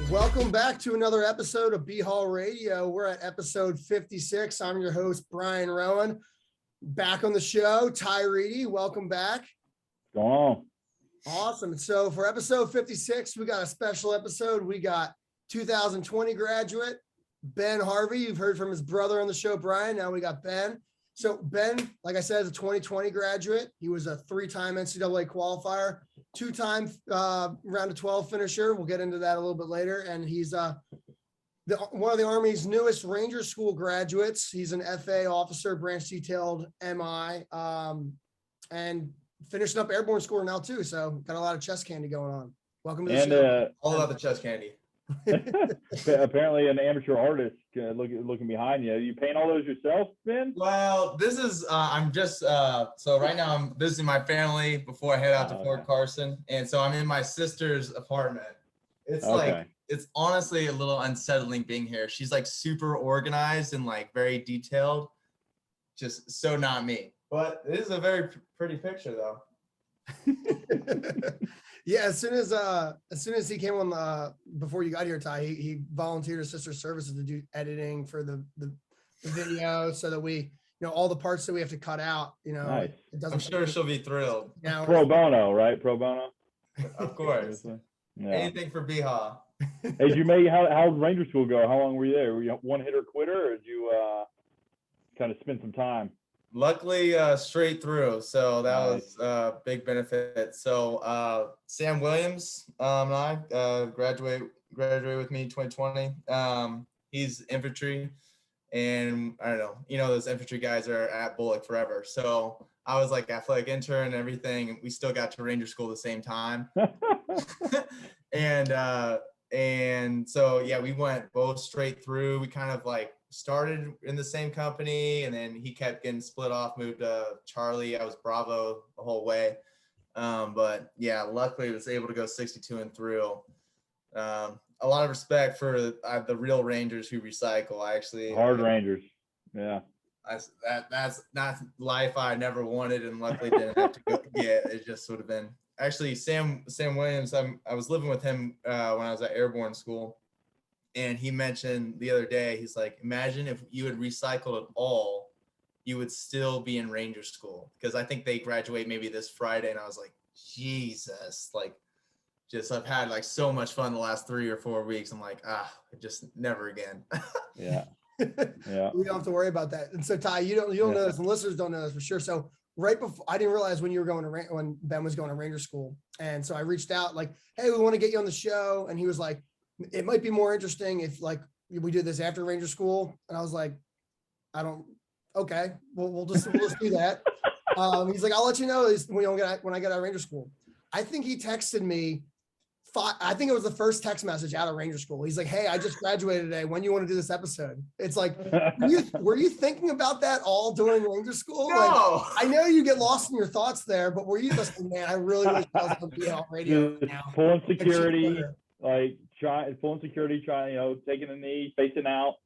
Welcome back to another episode of BHAW Radio. We're at episode 56. I'm your host, Brian Rowan. Back on the show, Ty Reedy. Welcome back. Go on. Awesome. So for episode 56, we got a special episode. We got 2020 graduate Ben Harvey. You've heard from his brother on the show, Brian. Now we got Ben. So Ben, like I said, is a 2020 graduate. He was a three-time NCAA qualifier, two-time round of 12 finisher. We'll get into that a little bit later. And he's one of the Army's newest Ranger School graduates. He's an FA officer, branch detailed MI, and finishing up Airborne School now too. So got a lot of chest candy going on. Welcome to the show. All about the chest candy. Apparently an amateur artist looking behind you. You paint all those yourself, Ben? Well, this is I'm just so right now I'm visiting my family before I head out to Fort Carson, and so I'm in my sister's apartment. It's like it's honestly a little unsettling being here. She's like super organized and like very detailed, just so not me. But it is a very pretty picture though. Yeah, as soon as he came on before you got here, Ty, he volunteered his sister's services to do editing for the video, so that we, all the parts that we have to cut out, Nice. It doesn't. I'm sure she'll be thrilled. Pro bono, right? Pro bono. Of course. Yeah. Anything for BHAW. Hey, did you make how did Ranger School go? How long were you there? Were you one hitter quitter, or did you kind of spend some time? Luckily, straight through. So that was a big benefit. So Sam Williams and I graduated with me in 2020. He's infantry, and I don't know, those infantry guys are at Bullock forever. So I was like athletic intern and everything, and we still got to Ranger School at the same time. And so yeah, we went both straight through. We kind of like started in the same company, and then he kept getting split off, moved to Charlie. I was Bravo the whole way. But yeah, luckily I was able to go 62 and through. A lot of respect for the real Rangers who recycle. Hard Rangers. Yeah. That's not life I never wanted, and luckily didn't have to go get. It just would have been actually Sam Williams. I was living with him when I was at Airborne School. And he mentioned the other day, he's like, imagine if you had recycled at all, you would still be in Ranger School. Because I think they graduate maybe this Friday. And I was like, Jesus, like, I've had like so much fun the last 3 or 4 weeks. I'm like, just never again. Yeah. Yeah. We don't have to worry about that. And so Ty, you don't know this, and listeners don't know this for sure. So right before, I didn't realize when Ben was going to Ranger School. And so I reached out like, hey, we want to get you on the show. And he was like, it might be more interesting if like we do this after Ranger School. And I was like, okay, we'll just do that. He's like, I'll let you know when I get out of Ranger School. I think he texted me. I think it was the first text message out of Ranger School. He's like, hey, I just graduated today. When you want to do this episode? It's like, were you thinking about that all during Ranger School? No. Like, I know you get lost in your thoughts there, but were you just, man, I really wish I was on BHAW Radio right now. Full insecurity, full security, taking a knee, facing out,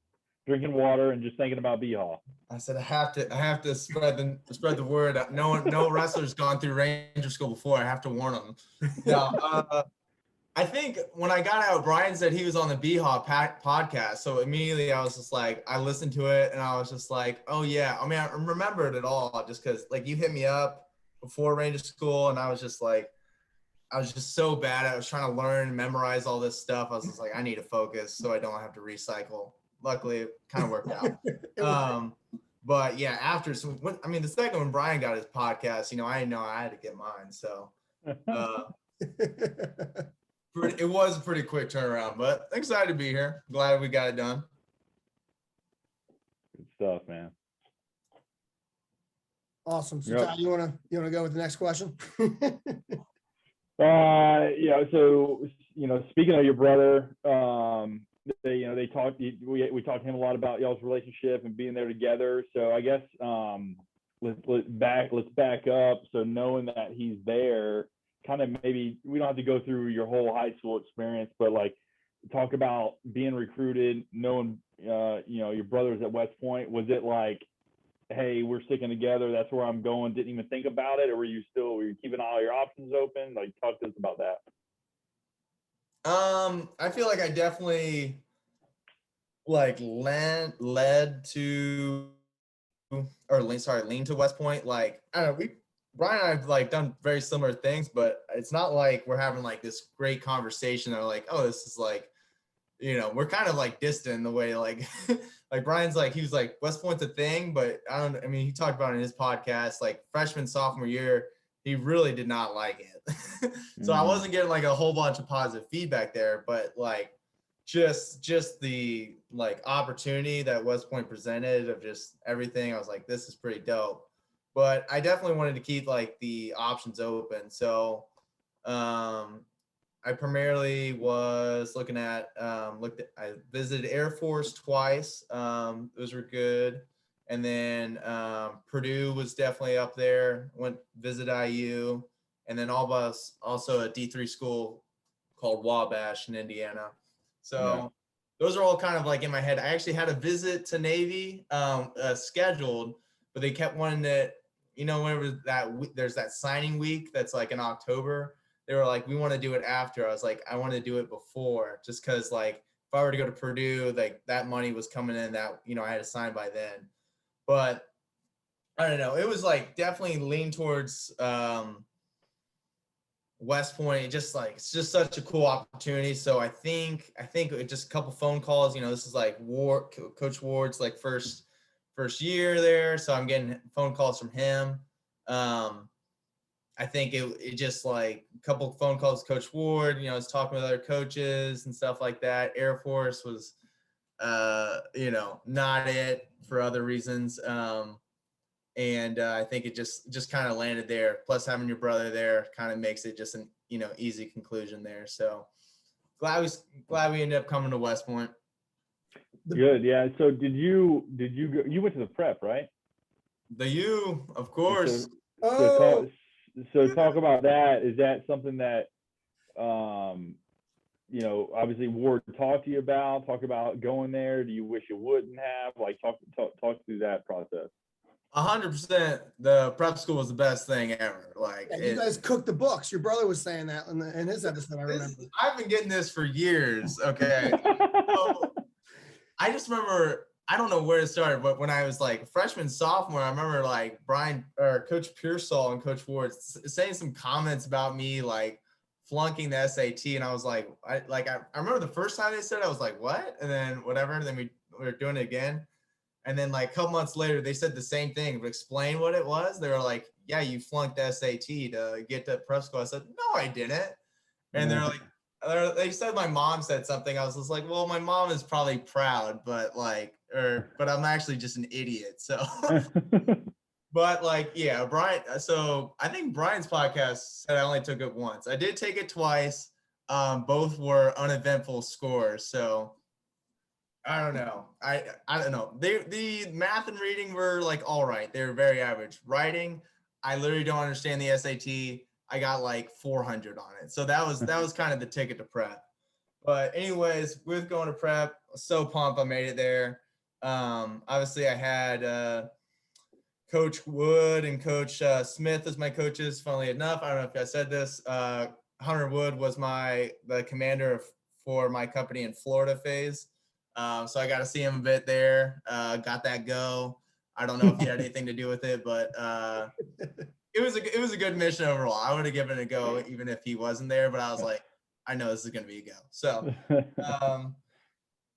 drinking water, and just thinking about BHAW. I said I have to spread the word. No wrestler's gone through Ranger School before. I have to warn them. No, I think when I got out, Brian said he was on the BHAW podcast. So immediately I was just like, I listened to it and I was just like, oh yeah. I mean, I remembered it all just because like you hit me up before Ranger School, and I was just so bad. I was trying to learn and memorize all this stuff. I was just like, I need to focus so I don't have to recycle. Luckily, it kind of worked out. But yeah, the second when Brian got his podcast, I know I had to get mine. So it was a pretty quick turnaround, but excited to be here. Glad we got it done. Good stuff, man. Awesome. So Ty, you wanna go with the next question? So speaking of your brother, they talked. We talked to him a lot about y'all's relationship and being there together. So I guess let's back up. So knowing that he's there, kind of maybe we don't have to go through your whole high school experience, but like talk about being recruited, knowing your brother's at West Point. Was it like, hey, we're sticking together, that's where I'm going, didn't even think about it? Or were you keeping all your options open? Like, talk to us about that. I feel like I definitely like led to, or lean to West Point. Like, I don't know, Brian and I have like done very similar things, but it's not like we're having like this great conversation or like, oh, this is like, we're kind of like distant in the way like, like Brian's like, he was like, West Point's a thing, but I mean, he talked about it in his podcast, like freshman, sophomore year, he really did not like it. So I wasn't getting like a whole bunch of positive feedback there, but like, just the like opportunity that West Point presented of just everything, I was like, this is pretty dope. But I definitely wanted to keep like the options open. So I primarily was looking at I visited Air Force twice. Those were good. And then Purdue was definitely up there. Went visit IU, and then also a D3 school called Wabash in Indiana. So those are all kind of like in my head. I actually had a visit to Navy scheduled, but they kept wanting to, whenever there's that signing week that's like in October, they were like, we want to do it after. I was like, I want to do it before, just because like if I were to go to Purdue, like that money was coming in that, I had to sign by then. But I don't know. It was like definitely lean towards West Point. It's just such a cool opportunity. So I think just a couple phone calls, this is like Coach Ward's like first year there. So I'm getting phone calls from him. I think it just like a couple phone calls, Coach Ward, I was talking with other coaches and stuff like that. Air Force was, not it for other reasons. And I think it just kind of landed there. Plus having your brother there kind of makes it just an, easy conclusion there. So glad we ended up coming to West Point. Good. Yeah. So did you go, you went to the prep, right? The U, of course. So talk about that. Is that something that, obviously Ward talked to you about, talk about going there? Do you wish you wouldn't have? Like talk through that process. 100%. The prep school was the best thing ever. Like you guys cooked the books. Your brother was saying that in his episode. I remember. I've been getting this for years. Okay. So I just remember, I don't know where it started, but when I was like freshman, sophomore, I remember like Brian or Coach Pearsall and Coach Ward saying some comments about me like flunking the SAT, and I was like, I remember the first time they said it, I was like, what? And then whatever, and then we were doing it again. And then like a couple months later, they said the same thing, but explain what it was. They were like, yeah, you flunked the SAT to get to prep school. I said, no, I didn't. And they're like, they said my mom said something. I was just like, well, my mom is probably proud, but I'm actually just an idiot. So, but like, yeah, Brian. So I think Brian's podcast said I only took it once. I did take it twice. Both were uneventful scores. So I don't know. I don't know. The math and reading were like all right. They were very average. Writing, I literally don't understand the SAT. I got like 400 on it. So that was kind of the ticket to prep. But anyways, with going to prep, so pumped I made it there. Obviously I had Coach Wood and Coach Smith as my coaches. Funnily enough, I don't know if I said this. Hunter Wood was the commander for my company in Florida phase. So I got to see him a bit there. Got that go. I don't know if he had anything to do with it, but it was a good mission overall. I would have given it a go even if he wasn't there, but I was like, I know this is going to be a go. So,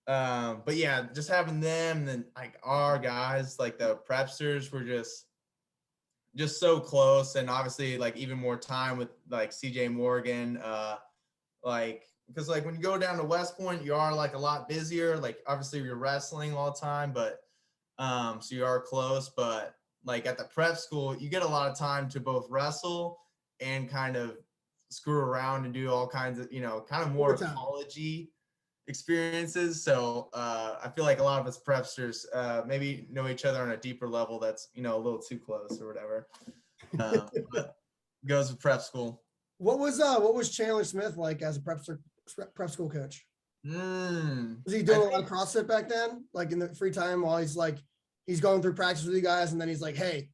but yeah, just having them and then like our guys, like the prepsters were just so close. And obviously like even more time with like CJ Morgan, because like when you go down to West Point, you are like a lot busier. Like obviously you're wrestling all the time, but so you are close, but like at the prep school, you get a lot of time to both wrestle and kind of screw around and do all kinds of, kind of more college-y experiences. So I feel like a lot of us prepsters maybe know each other on a deeper level that's, a little too close or whatever. But goes with prep school. What was Chandler Smith like as a prep school coach? Was he doing a lot of CrossFit back then? Like in the free time while he's going through practice with you guys, and then he's like, hey,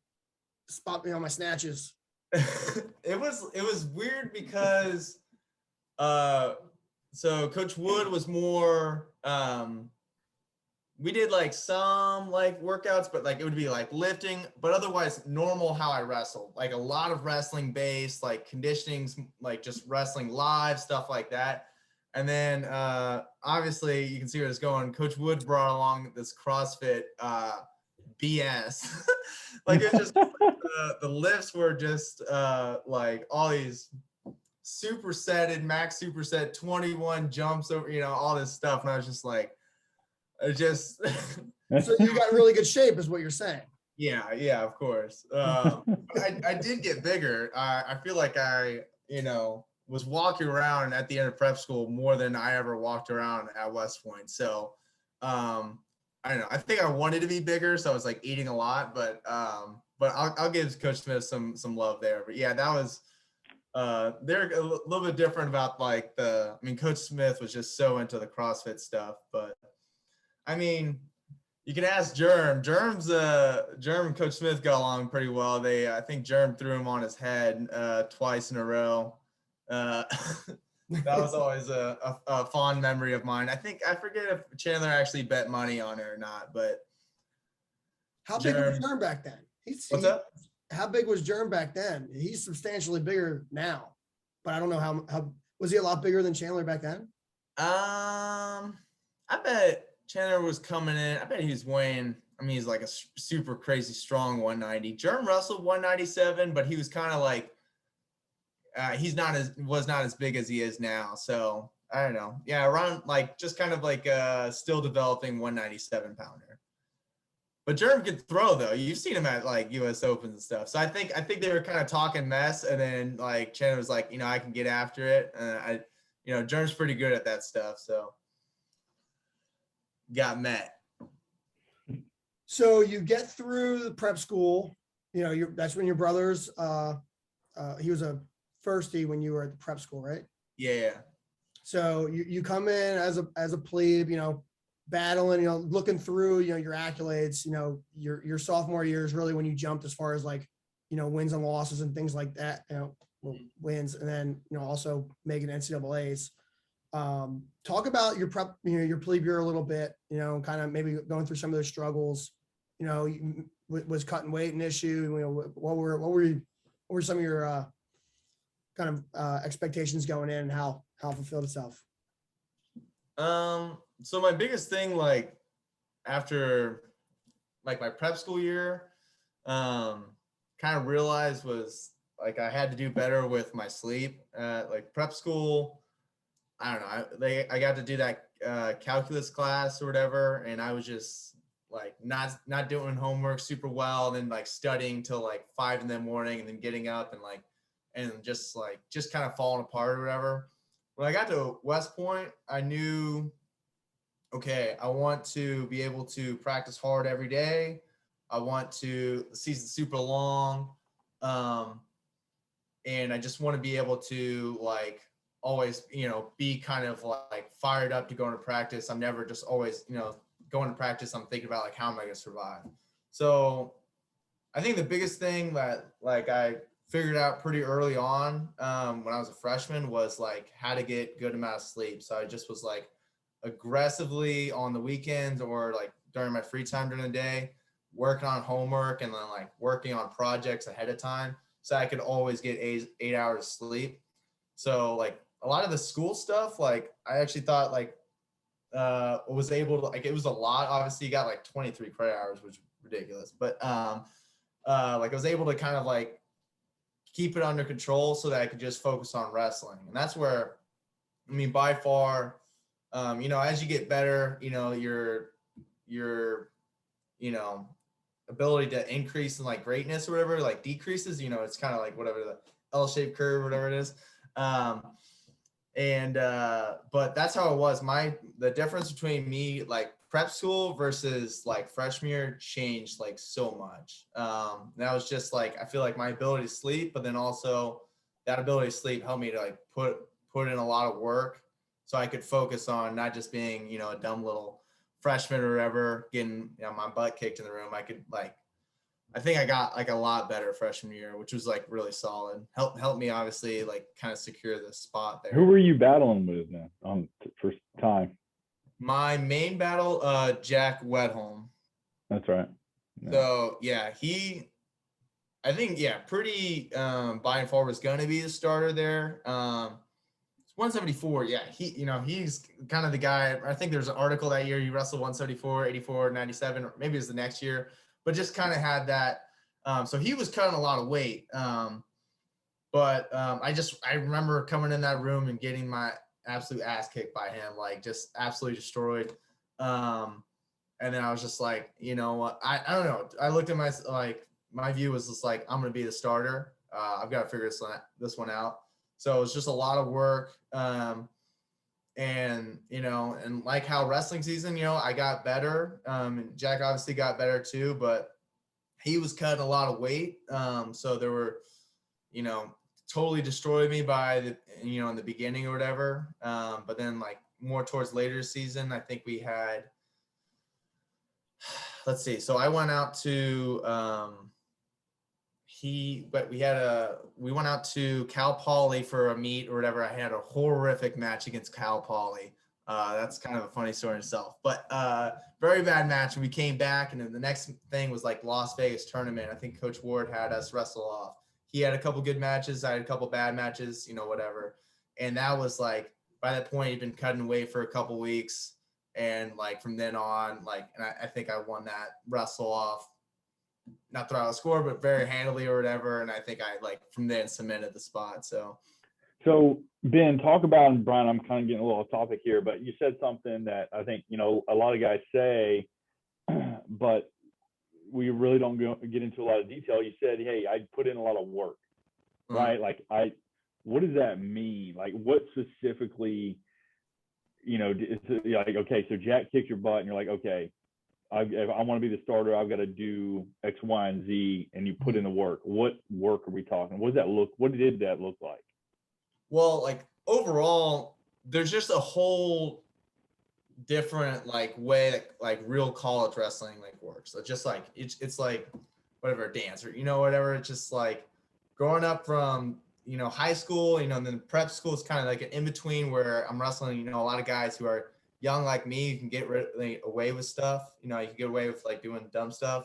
spot me on my snatches. It was weird because so Coach Wood was more, we did like some like workouts, but like it would be like lifting, but otherwise normal how I wrestled, like a lot of wrestling based, like conditionings, like just wrestling live, stuff like that. And then obviously you can see where it's going. Coach Wood brought along this CrossFit BS. Like it was just the lifts were just like all these supersetted, max superset, 21 jumps over, all this stuff. And I was just like, I just So you got in really good shape is what you're saying. yeah, of course. I did get bigger. I feel like I, was walking around at the end of prep school more than I ever walked around at West Point. So I don't know. I think I wanted to be bigger, so I was like eating a lot, but I'll give Coach Smith some love there. But yeah, that was they're a little bit different about like Coach Smith was just so into the CrossFit stuff, but I mean, you can ask Germ. Germ and Coach Smith got along pretty well. I think Germ threw him on his head twice in a row. That was always a fond memory of mine. I forget if Chandler actually bet money on it or not, but how big was Germ back then? What's up? How big was Germ back then? He's substantially bigger now, but I don't know how was he a lot bigger than Chandler back then? I bet Chandler was coming in. I bet he was weighing. He's like a super crazy strong 190. Germ wrestled 197, but he was kind of like was not as big as he is now. So I don't know. Yeah, around like just kind of like still developing 197 pounder. But Germ could throw though. You've seen him at like US Opens and stuff. So I think they were kind of talking mess, and then like Chandler was like, I can get after it. Germ's pretty good at that stuff. So got met. So you get through the prep school. That's when your brother's. He was a Firstie when you were at the prep school, right? Yeah. So you come in as a plebe, battling, looking through, your accolades. Your sophomore year is really when you jumped as far as like, wins and losses and things like that. Wins, and then also making NCAAs. Talk about your prep, your plebe year a little bit. Kind of maybe going through some of those struggles. Was cutting weight an issue? What were some of your kind of expectations going in, and how fulfilled itself? So my biggest thing, like after like my prep school year, kind of realized was like I had to do better with my sleep. Like prep school, I don't know. I got to do that calculus class or whatever, and I was just like not doing homework super well, and then like studying till like 5 a.m, and then getting up and just kind of falling apart or whatever. When I got to West Point, I knew, okay, I want to be able to practice hard every day. I want the season super long. And I just want to be able to like always, be kind of like fired up to go into practice. I'm never just always, going to practice. I'm thinking about like, how am I going to survive? So I think the biggest thing that like I figured out pretty early on when I was a freshman was like how to get good amount of sleep. So I just was like aggressively on the weekends or like during my free time during the day, working on homework and then like working on projects ahead of time so I could always get 8 hours sleep. So like a lot of the school stuff, like I actually thought like was able to, like, it was a lot. Obviously you got like 23 credit hours, which is ridiculous, but like I was able to kind of like keep it under control so that I could just focus on wrestling. And that's where, by far, as you get better, your ability to increase in like greatness or whatever, like decreases, it's kind of like whatever the L-shaped curve, whatever it is. But that's how it was. The difference between me, like prep school versus like freshman year changed like so much. That was just like, I feel like my ability to sleep, but then also that ability to sleep helped me to like put in a lot of work so I could focus on not just being, a dumb little freshman or whatever, getting my butt kicked in the room. I could like I think I got like a lot better freshman year, which was like really solid. Helped me obviously like kind of secure the spot there. Who were you battling with then on first time? My main battle, Jack Wedholm. That's right. Yeah. So yeah, I think pretty by and far was gonna be the starter there. 174, yeah, he's kind of the guy. I think there's an article that year he wrestled 174, 84, 97, or maybe it was the next year, but just kind of had that. So he was cutting a lot of weight. But I remember coming in that room and getting my absolute ass kicked by him, like just absolutely destroyed. And then I was just like, you know what? I don't know. I looked at my view was just like, I'm going to be the starter. I've got to figure this one out. So it was just a lot of work. And like how wrestling season, I got better. And Jack obviously got better too, but he was cutting a lot of weight. So there were, totally destroyed me by the, in the beginning or whatever. But then like more towards later season, I think we had, let's see. So I went out to, we went out to Cal Poly for a meet or whatever. I had a horrific match against Cal Poly. That's kind of a funny story in itself, but very bad match. And we came back, and then the next thing was like Las Vegas tournament. I think Coach Ward had us wrestle off. He had a couple good matches. I had a couple bad matches, whatever. And that was like, by that point, he'd been cutting weight for a couple weeks. And like from then on, like, and I think I won that wrestle off, not throw out a score, but very handily or whatever. And I think I like from then cemented the spot. So Ben, talk about, and Brian, I'm kind of getting a little off topic here, but you said something that I think, a lot of guys say, but we really don't get into a lot of detail. You said, hey, I put in a lot of work, right? Like what does that mean? Like what specifically, like, okay, so Jack kicked your butt and you're like, okay, if I want to be the starter, I've got to do X, Y, and Z, and you put in the work. What work are we talking? What did that look like? Well, like overall, there's just a whole different like way that like real college wrestling like works. So just like it's like whatever dance or whatever. It's just like growing up from high school, and then prep school is kind of like an in between where I'm wrestling. A lot of guys who are young like me, you can get away with stuff. You can get away with like doing dumb stuff.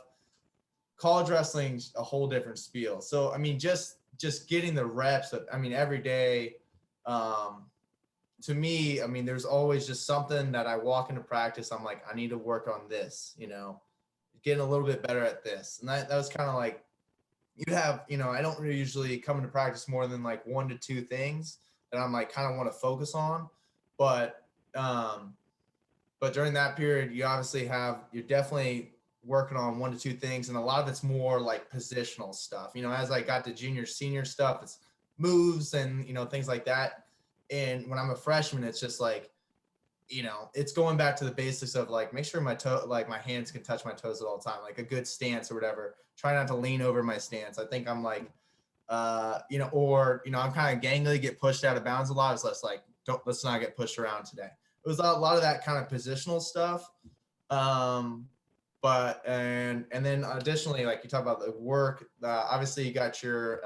College wrestling's a whole different spiel. So I mean, just getting the reps. Every day. To me, there's always just something that I walk into practice. I'm like, I need to work on this. Getting a little bit better at this, and that was kind of like you have. I don't really usually come into practice more than like 1 to 2 things that I'm like kind of want to focus on, but during that period, you're definitely working on 1 to 2 things. And a lot of it's more like positional stuff, as I got to junior, senior stuff, it's moves and, things like that. And when I'm a freshman, it's just like, it's going back to the basics of like, make sure my hands can touch my toes at all time, like a good stance or whatever. Try not to lean over my stance. I think I'm like, I'm kind of gangly, get pushed out of bounds a lot. It's less like, let's not get pushed around today. It was a lot of that kind of positional stuff. But then additionally, like you talk about the work, obviously you got your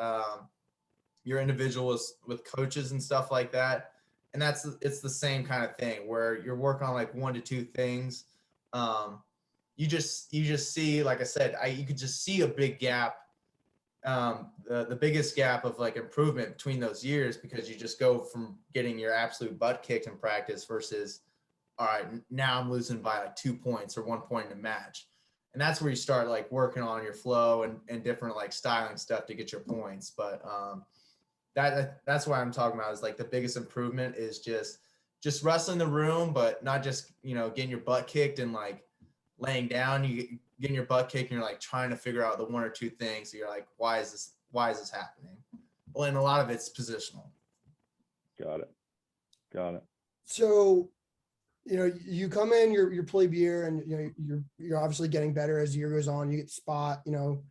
individuals with coaches and stuff like that. And it's the same kind of thing where you're working on like 1 to 2 things. You just see, like I said, you could just see a big gap. The biggest gap of like improvement between those years, because you just go from getting your absolute butt kicked in practice versus, all right, now I'm losing by like 2 points or 1 point in a match. And that's where you start like working on your flow and different like styling stuff to get your points. But that's what I'm talking about, is like the biggest improvement is just wrestling the room, but not just, getting your butt kicked and like laying down. You getting your butt kicked and you're like trying to figure out the 1 or 2 things. You're like, why is this happening? Well, and a lot of it's positional. Got it. So, you come in your plebe year, and you're obviously getting better as the year goes on. You get spot, you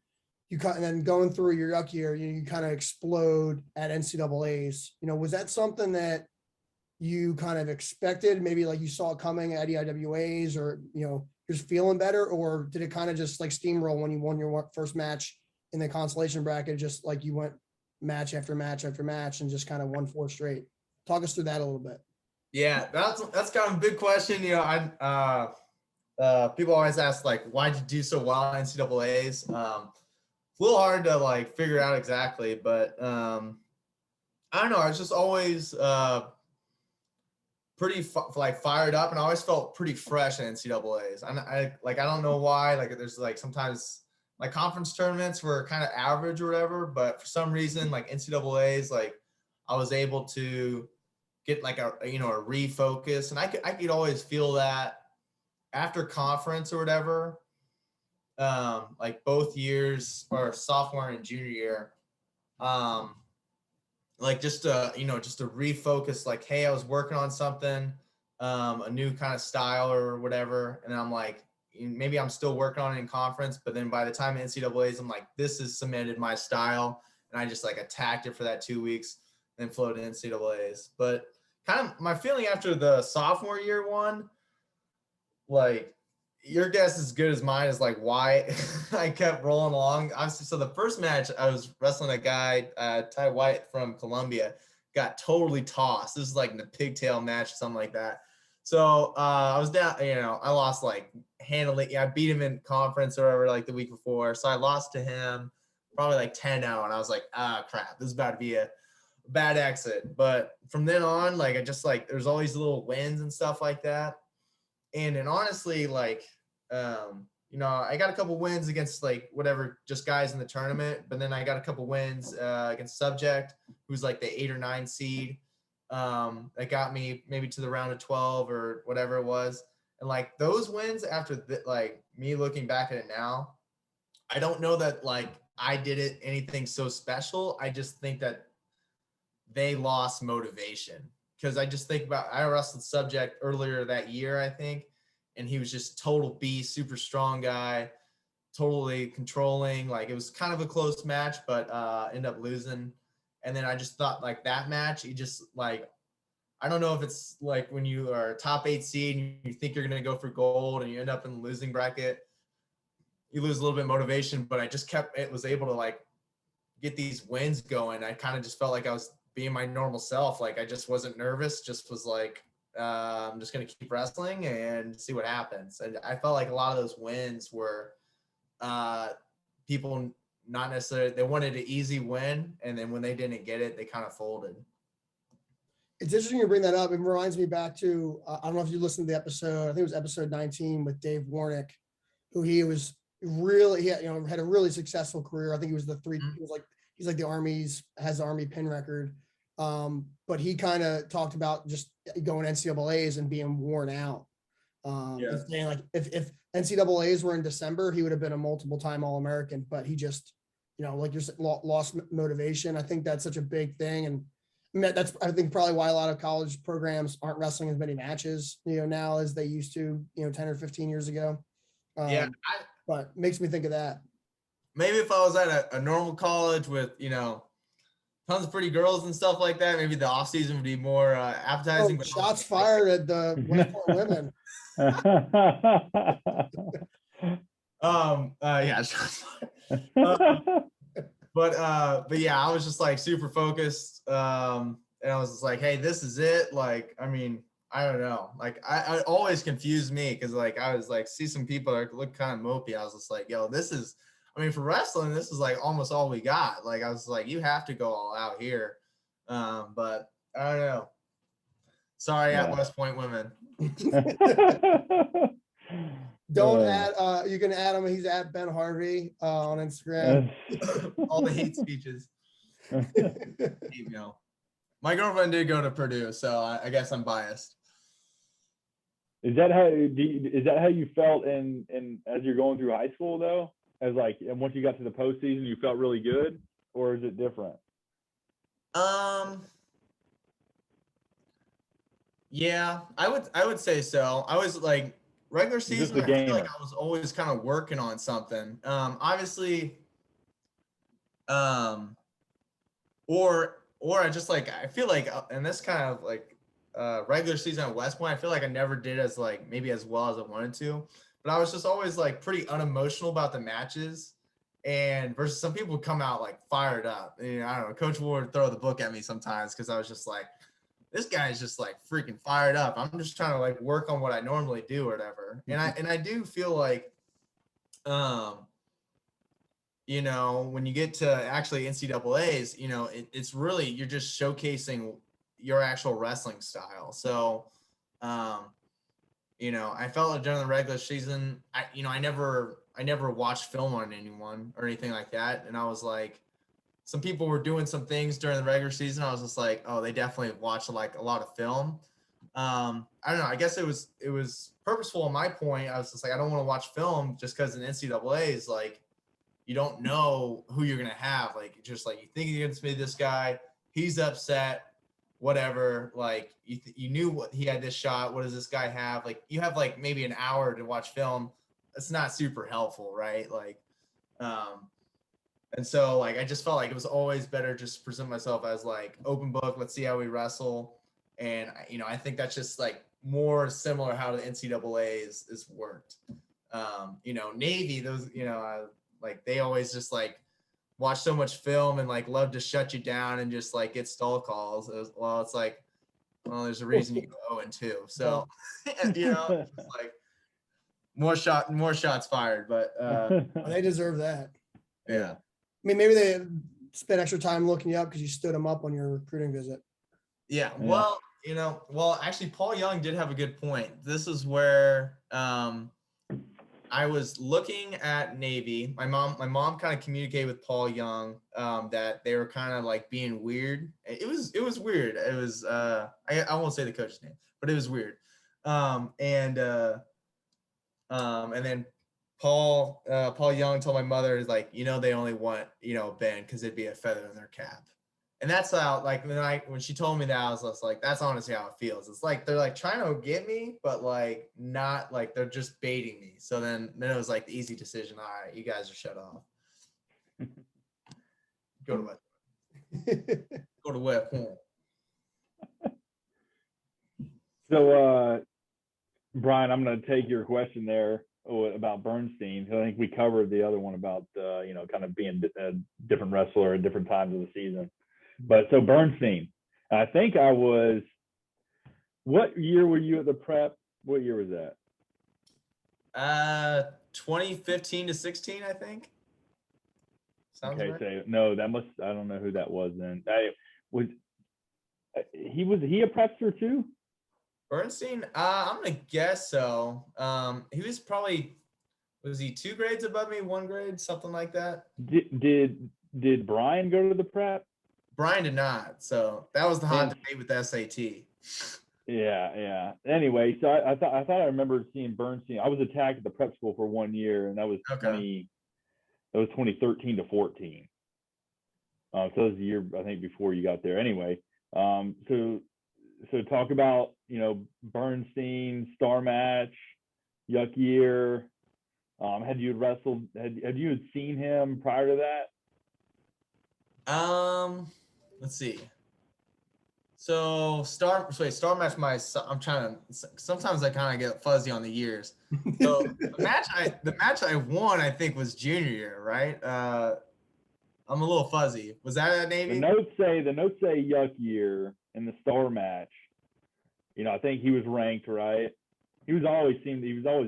cut, and then going through your yuck year, you kind of explode at NCAAs. Was that something that you kind of expected? Maybe like you saw it coming at EIWAs, or you're just feeling better, or did it kind of just like steamroll when you won your first match in the consolation bracket, just like you went match after match after match and just kind of won 4 straight? Talk us through that a little bit. Yeah, that's kind of a big question. You know, people always ask like, why'd you do so well in NCAAs? It's a little hard to like figure out exactly, but I don't know. I was just always pretty fired up, and I always felt pretty fresh in NCAAs. I don't know why. Like there's like sometimes my conference tournaments were kind of average or whatever, but for some reason like NCAAs, like I was able to get like a refocus, and I could always feel that after conference or whatever. Like both years, or sophomore and junior year, like just to refocus, like, hey, I was working on something, a new kind of style or whatever, and I'm like, maybe I'm still working on it in conference, but then by the time NCAAs, I'm like, this has cemented my style, and I just like attacked it for that 2 weeks, then floated NCAAs. But kind of my feeling after the sophomore year one, like your guess is as good as mine, is like why I kept rolling along. Obviously, so the first match I was wrestling a guy, Ty White from Columbia, got totally tossed. This is like in the pigtail match or something like that. So I was down, I lost like handily. I beat him in conference or whatever like the week before. So I lost to him probably like 10-0, and I was like, crap, this is about to be a bad exit. But from then on, like I just like, there's always little wins and stuff like that. And honestly, like, I got a couple wins against like whatever, just guys in the tournament, but then I got a couple wins against Subject, who's like the 8 or 9 seed. That got me maybe to the round of 12 or whatever it was. And like those wins, after like me looking back at it now, I don't know that like I did it anything so special. I just think that they lost motivation, because I just think about, I wrestled Subject earlier that year, I think, and he was just total beast, super strong guy, totally controlling. Like it was kind of a close match, but ended up losing. And then I just thought like that match, you just like, I don't know if it's like when you are a top 8 seed and you think you're going to go for gold and you end up in the losing bracket, you lose a little bit of motivation, but I just was able to like get these wins going. I kind of just felt like I was being my normal self. Like I just wasn't nervous, just was like, I'm just going to keep wrestling and see what happens. And I felt like a lot of those wins were people not necessarily, they wanted an easy win, and then when they didn't get it, they kind of folded. It's interesting you bring that up. It reminds me back to, I don't know if you listened to the episode, I think it was episode 19 with Dave Warnick, who he had a really successful career. I think he was he's like the Army's, has the Army pin record. But he kind of talked about just going NCAAs and being worn out. And saying like if NCAAs were in December, he would have been a multiple time All-American, but he just, like you said, lost motivation. I think that's such a big thing. And that's, I think, probably why a lot of college programs aren't wrestling as many matches, now as they used to, 10 or 15 years ago. But makes me think of that. Maybe if I was at a normal college with, tons of pretty girls and stuff like that, maybe the off season would be more appetizing. Shots fired at the West Point women. Yeah. But yeah, I was just like super focused. And I was just like, hey, this is it. Like, I mean, I don't know. Like I always confused me, because like I was like, see some people that look kind of mopey. I was just like, yo, this is, I mean, for wrestling, this is like almost all we got. Like I was like, you have to go all out here. But I don't know. Sorry, at West Point women. Don't add, you can add him. He's at Ben Harvey on Instagram. All the hate speeches. My girlfriend did go to Purdue, so I guess I'm biased. Is that how you felt in as you're going through high school though? As like, and once you got to the postseason, you felt really good, or is it different? Yeah, I would say so. I was like, regular season, I feel like I was always kind of working on something. Obviously, or I just like, I feel like, and this kind of like regular season at West Point, I feel like I never did as like maybe as well as I wanted to. but I was just always like pretty unemotional about the matches. And versus some people would come out like fired up. And, I don't know, Coach Ward would throw the book at me sometimes because I was just like, this guy's just like freaking fired up. I'm just trying to like work on what I normally do or whatever. And I do feel like, you know, when you get to actually NCAAs, you know, it's really, you're just showcasing your actual wrestling style. So, you know, I felt like during the regular season, I never watched film on anyone or anything like that. And I was like, some people were doing some things during the regular season. I was just like, oh, they definitely watched like a lot of film. I don't know. I guess it was purposeful on my point. I was just like, I don't want to watch film just because in NCAA is like, you don't know who you're going to have. Like, just like, you think you're going to be this guy, he's upset, whatever. Like you knew what he had this shot. What does this guy have? Like you have like maybe an hour to watch film. It's not super helpful. Right. Like, and so like, I just felt like it was always better just present myself as like open book. Let's see how we wrestle. And, you know, I think that's just like more similar how the NCAA is worked. You know, Navy, those, you know, like they always just like watch so much film and like love to shut you down and just like get stall calls. Well, it's like, well, there's a reason you go 0-2. So, you know, it's like more shots fired, but they deserve that. Yeah. I mean, maybe they spent extra time looking you up because you stood them up on your recruiting visit. Yeah. Well, you know, actually, Paul Young did have a good point. This is where I was looking at Navy. My mom kind of communicated with Paul Young that they were kind of like being weird. It was weird. It was I won't say the coach's name, but it was weird. And then Paul Young told my mother, like, you know, they only want, you know, Ben because it'd be a feather in their cap. And that's how, like, when she told me that, I was just like, that's honestly how it feels. It's like they're like trying to get me, but like not like they're just baiting me. So then it was like the easy decision. All right, you guys are shut off. Go to what? Go to what? So, Brian, I'm going to take your question there about Bernstein. I think we covered the other one about, you know, kind of being a different wrestler at different times of the season. But so Bernstein, I think what year were you at the prep? What year was that? 2015 to 16, I think. Sounds okay, right. so no, I don't know who that was then. He a prepster too? Bernstein, I'm gonna guess so. He was probably, was he 2 grades above me, 1 grade, something like that? Did Brian go to the prep? Brian did not. So that was the hot debate with the SAT. Yeah. Anyway, so I thought I remembered seeing Bernstein. I was attacked at the prep school for 1 year, and that was 2013 to 14. So it was the year, I think, before you got there. Anyway, so talk about, you know, Bernstein, star match, yuck year. Had you wrestled? Had you seen him prior to that? Let's see. So star match. I'm trying to. Sometimes I kind of get fuzzy on the years. So the match I won, I think, was junior year, right? I'm a little fuzzy. Was that at Navy? The notes say yuck year in the star match. You know, I think he was ranked, right? He was always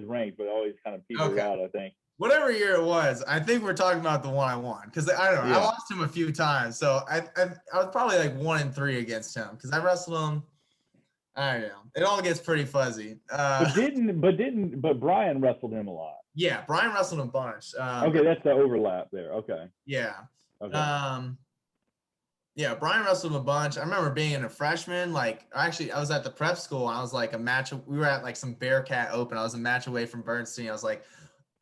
ranked, but always kind of petered out, I think. Whatever year it was, I think we're talking about the one I won, because I don't know. I lost him a few times, so I was probably like 1-3 against him because I wrestled him. I don't know. It all gets pretty fuzzy. But Brian wrestled him a lot. Yeah, Brian wrestled him a bunch. Okay, that's the overlap there. Okay. Yeah. Okay. Yeah, Brian wrestled him a bunch. I remember being a freshman. Like, actually, I was at the prep school. And I was like we were at like some Bearcat Open. I was a match away from Bernstein. I was like,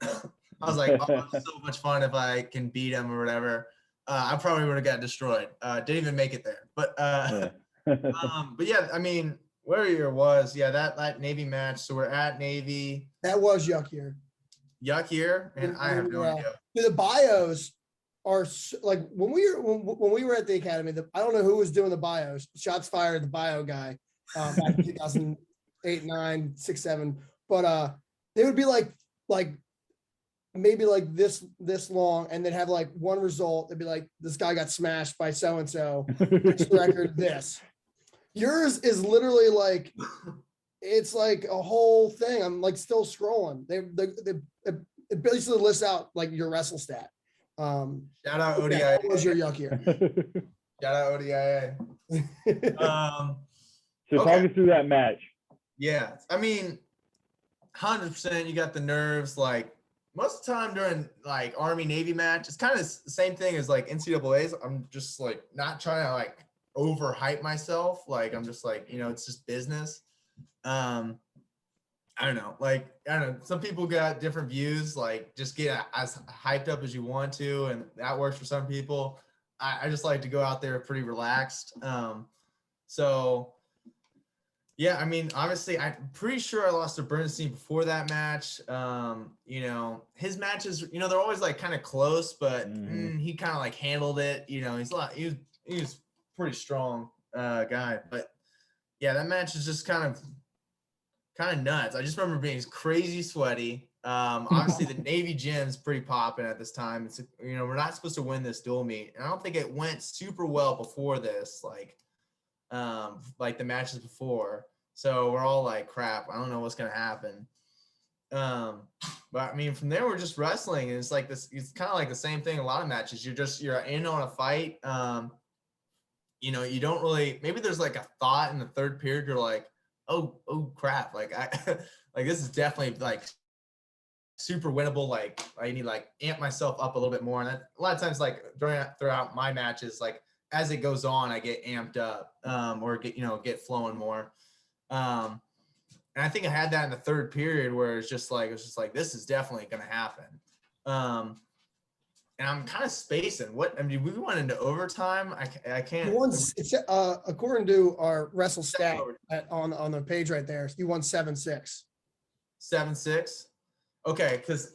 oh, it's so much fun if I can beat him or whatever. I probably would have got destroyed. Didn't even make it there. But but yeah, I mean, where year was that Navy match. So we're at Navy. That was yuck year. Yuck year, and I have no idea. The bios are like when we were at the academy. I don't know who was doing the bios. Shots fired, the bio guy, back in 2008, 9, 6, 7. But they would be like like maybe like this long, and then have like one result. It'd be like, this guy got smashed by so-and-so, next record this. Yours is literally like, it's like a whole thing. I'm like still scrolling. It basically lists out like your wrestle stat. Shout out Okay, ODIA. what was your yuck year? Shout out ODIA. So talk us through that match. Yeah, I mean, 100%. You got the nerves. Like most of the time during like Army Navy match, it's kind of the same thing as like NCAAs. I'm just like not trying to like overhype myself. Like I'm just like, you know, it's just business. I don't know. Like I don't know. Some people got different views. Like just get as hyped up as you want to, and that works for some people. I just like to go out there pretty relaxed. So. Yeah, I mean, obviously, I'm pretty sure I lost to Bernstein before that match. You know, his matches, you know, they're always like kind of close, but he kind of like handled it. You know, he was pretty strong guy. But yeah, that match is just kind of nuts. I just remember being crazy sweaty. Obviously, the Navy gym's pretty popping at this time. It's, you know, we're not supposed to win this dual meet, and I don't think it went super well before this. Like the matches before. So we're all like, crap, I don't know what's going to happen. But I mean, from there, we're just wrestling. And it's like this, it's kind of like the same thing. A lot of matches, you're in on a fight. You know, you don't really, maybe there's like a thought in the third period. You're like, oh crap. Like like this is definitely like super winnable. Like I need like amp myself up a little bit more. And a lot of times, like throughout my matches, like, as it goes on, I get amped up, or get flowing more. And I think I had that in the third period where it's just like, this is definitely going to happen. And I'm kind of spacing. We went into overtime. I can't. It's according to our wrestle stat on the page right there, you won 7-6. 7-6. Okay, because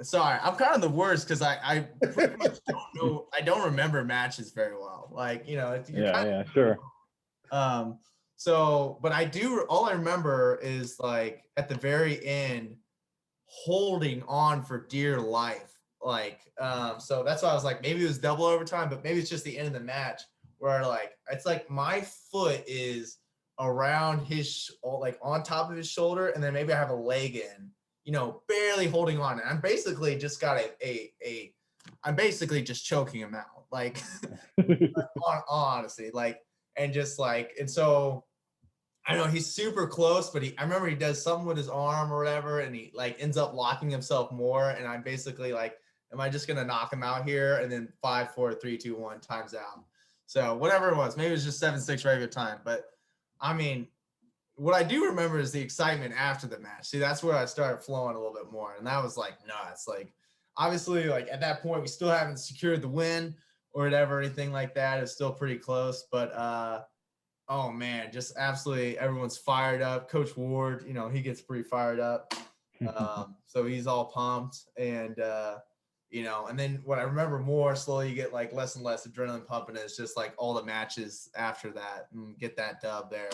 sorry, I'm kind of the worst because I pretty much don't know. I don't remember matches very well. Like, you know, Sure. So, but all I remember is like at the very end, holding on for dear life. Like, so that's why I was like, maybe it was double overtime, but maybe it's just the end of the match where like, it's like my foot is around like on top of his shoulder. And then maybe I have a leg in, you know, barely holding on. And I'm basically just got I'm basically just choking him out. Like, honestly, like, and just like, and so I know he's super close, but I remember he does something with his arm or whatever, and he like ends up locking himself more. And I'm basically like, am I just gonna knock him out here? And then 5, 4, 3, 2, 1 times out. So whatever it was, maybe it was just 7-6 regular time. But I mean, what I do remember is the excitement after the match. See, that's where I started flowing a little bit more, and that was like nuts. Like, obviously, like at that point, we still haven't secured the win or whatever, anything like that. It's still pretty close, but oh man, just absolutely everyone's fired up. Coach Ward, you know, he gets pretty fired up. So he's all pumped, and you know, and then what I remember more, slowly you get like less and less adrenaline pumping. It's just like all the matches after that and get that dub there.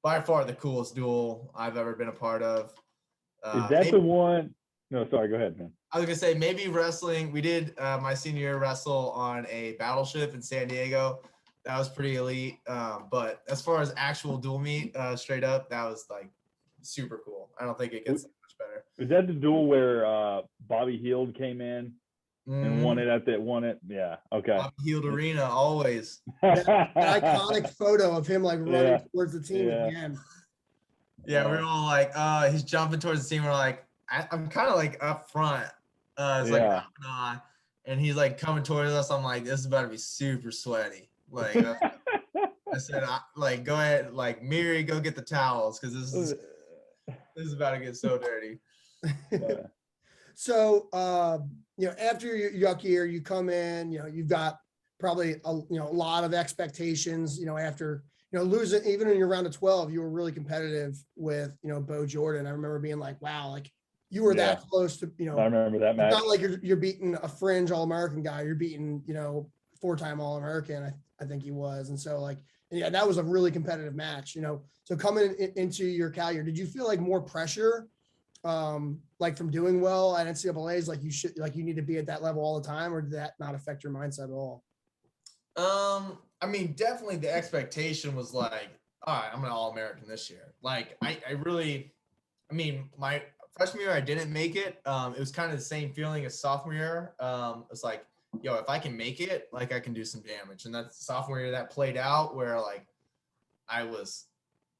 By far the coolest duel I've ever been a part of. Is that the one? No, sorry, go ahead, man. I was gonna say maybe wrestling. We did my senior year wrestle on a battleship in San Diego. That was pretty elite. But as far as actual dual meet, straight up, that was like super cool. I don't think it gets much better. Is that the duel where Bobby Heald came in and won it? Yeah. Okay. Bobby Heald Arena, always. That iconic photo of him like running towards the team again. Yeah, we were all like, he's jumping towards the team. We're like, I'm kind of like up front. It's like hopping on, and he's like coming towards us. I'm like, this is about to be super sweaty. Like, I said, like, go ahead, like, Miri, go get the towels because this is about to get so dirty. So, you know, after your yuck year, you come in, you know, you've got probably a lot of expectations, you know, after, you know, losing, even in your round of 12, you were really competitive with, you know, Bo Jordan. I remember being like, wow, like you were that close to, you know, I remember that match. Not like you're beating a fringe All-American guy, you're beating, you know, 4-time All-American, I think he was. And so like, yeah, that was a really competitive match, you know. So coming into your Cal year, did you feel like more pressure like from doing well at NCAAs, like you need to be at that level all the time, or did that not affect your mindset at all? I mean, definitely the expectation was like, all right, I'm an All-American this year. Like, I mean, my freshman year, I didn't make it. It was kind of the same feeling as sophomore year. It's like, yo, if I can make it, like I can do some damage. And that's sophomore year that played out where like I was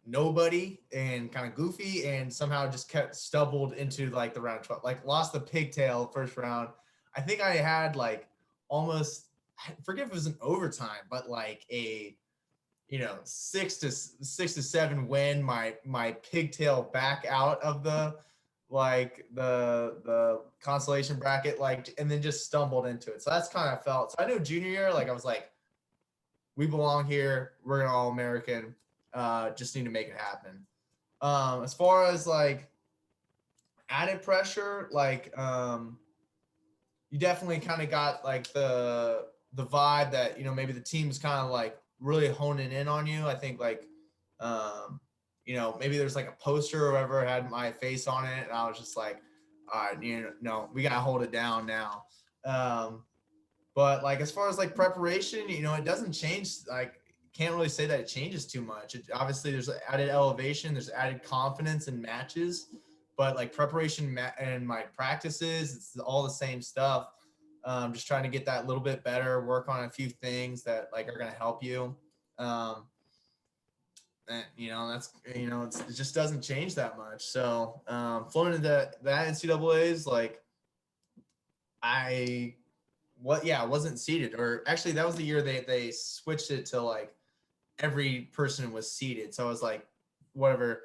nobody and kind of goofy and somehow just kept stumbled into like the round 12, like lost the pigtail first round. I think I had like almost, I forget if it was an overtime, but like a, 6-7 win, my pigtail back out of the consolation bracket, like, and then just stumbled into it. So that's kind of felt. So I know junior year, like I was like, we belong here. We're an All-American. Just need to make it happen. As far as like added pressure, like you definitely kind of got like the vibe that, maybe the team's kind of like really honing in on you. I think like, maybe there's like a poster or whatever had my face on it. And I was just like, all right, we got to hold it down now. But like, as far as like preparation, it doesn't change. Like, can't really say that it changes too much. Obviously there's added elevation, there's added confidence in matches, but like preparation and my practices, it's all the same stuff. Just trying to get that little bit better, work on a few things that like are going to help you. And that's, it just doesn't change that much. So flowing into that NCAAs, like I wasn't seated, or actually that was the year they switched it to like every person was seated. So I was like, whatever,